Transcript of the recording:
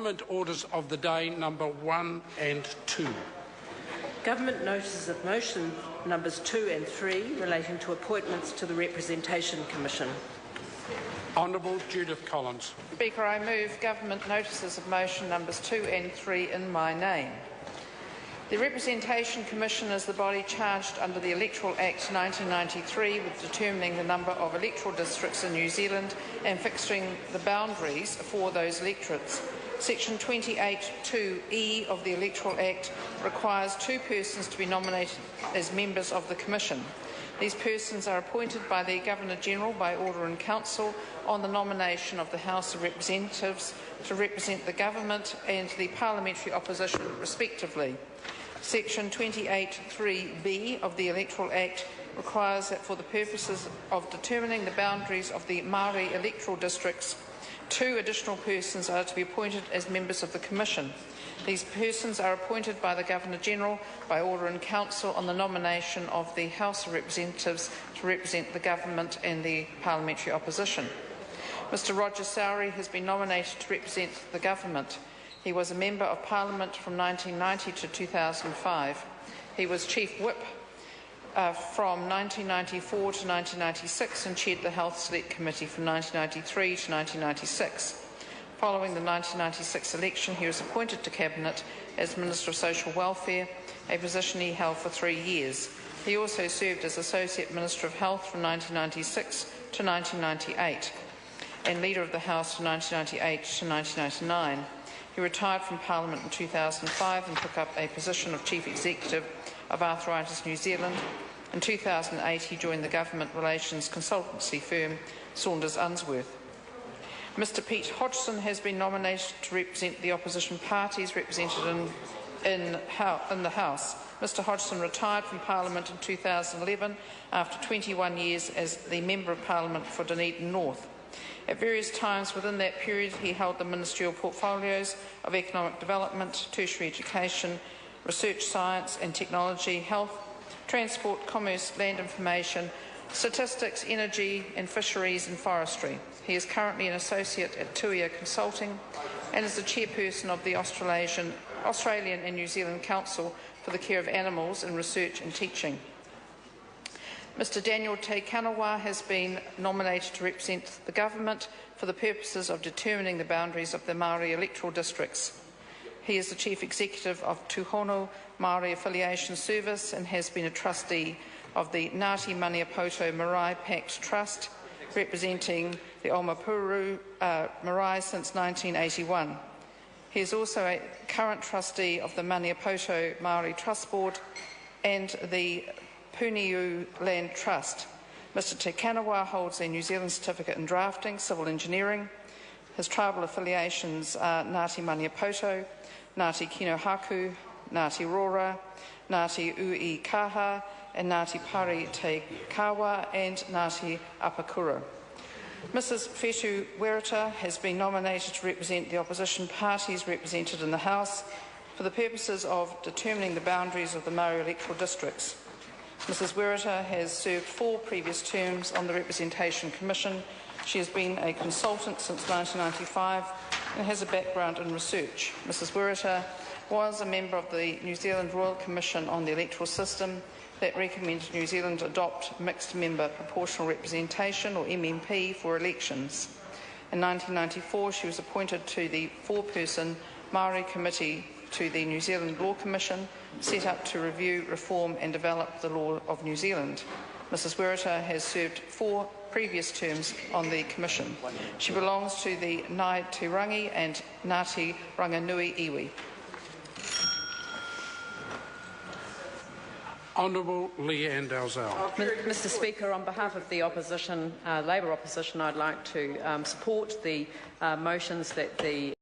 Government Orders of the Day number 1 and 2. Government notices of motion numbers 2 and 3 relating to appointments to the Representation Commission. Honourable Judith Collins. Speaker, I move government notices of motion numbers 2 and 3 in my name. The Representation Commission is the body charged under the Electoral Act 1993 with determining the number of electoral districts in New Zealand and fixing the boundaries for those electorates. Section 28(2)(e) of the Electoral Act requires 2 persons to be nominated as members of the Commission. These persons are appointed by the Governor-General by Order in Council on the nomination of the House of Representatives to represent the Government and the Parliamentary Opposition respectively. Section 28(3)(b) of the Electoral Act requires that for the purposes of determining the boundaries of the Māori electoral districts, 2 additional persons are to be appointed as members of the Commission. These persons are appointed by the Governor-General by Order in Council on the nomination of the House of Representatives to represent the Government and the Parliamentary Opposition. Mr Roger Sowry has been nominated to represent the Government. He was a Member of Parliament from 1990 to 2005. He was Chief Whip from 1994 to 1996 and chaired the Health Select Committee from 1993 to 1996. Following the 1996 election, he was appointed to Cabinet as Minister of Social Welfare, a position he held for 3 years. He also served as Associate Minister of Health from 1996 to 1998 and Leader of the House from 1998 to 1999. He retired from Parliament in 2005 and took up a position of Chief Executive of Arthritis New Zealand. In 2008, he joined the Government Relations consultancy firm Saunders Unsworth. Mr Pete Hodgson has been nominated to represent the opposition parties represented in the House. Mr Hodgson retired from Parliament in 2011 after 21 years as the Member of Parliament for Dunedin North. At various times within that period, he held the ministerial portfolios of economic development, tertiary education, research, science and technology, health, transport, commerce, land information, statistics, energy and fisheries and forestry. He is currently an associate at Tuia Consulting and is the chairperson of the Australian and New Zealand Council for the Care of Animals in Research and Teaching. Mr Daniel Te Kanawa has been nominated to represent the Government for the purposes of determining the boundaries of the Māori electoral districts. He is the Chief Executive of Tūhono Māori Affiliation Service and has been a trustee of the Ngāti Maniapoto Marae Pact Trust, representing the Omapuru Marae since 1981. He is also a current trustee of the Maniapoto Māori Trust Board and the Puniu Land Trust. Mr Te Kanawa holds a New Zealand Certificate in Drafting, Civil Engineering. His tribal affiliations are Ngāti Maniapoto, Ngāti Kinohaku, Ngāti Rora, Ngāti Ui Kaha, and Ngāti Pari Te Kawa and Ngāti Apakura. Mrs Whetu Werita has been nominated to represent the opposition parties represented in the House for the purposes of determining the boundaries of the Māori electoral districts. Mrs Werita has served 4 previous terms on the Representation Commission. She has been a consultant since 1995 and has a background in research. Mrs Werita was a member of the New Zealand Royal Commission on the Electoral System that recommended New Zealand adopt mixed member proportional representation, or MMP, for elections. In 1994, she was appointed to the 4-person Māori Committee to the New Zealand Law Commission, set up to review, reform and develop the law of New Zealand. Mrs Werita has served 4 previous terms on the Commission. She belongs to the Ngāi Te Rangi and Ngāti Ranganui iwi. Honourable Leanne Dalzell. Mr Speaker, on behalf of the opposition, Labour opposition, I'd like to support the motions that the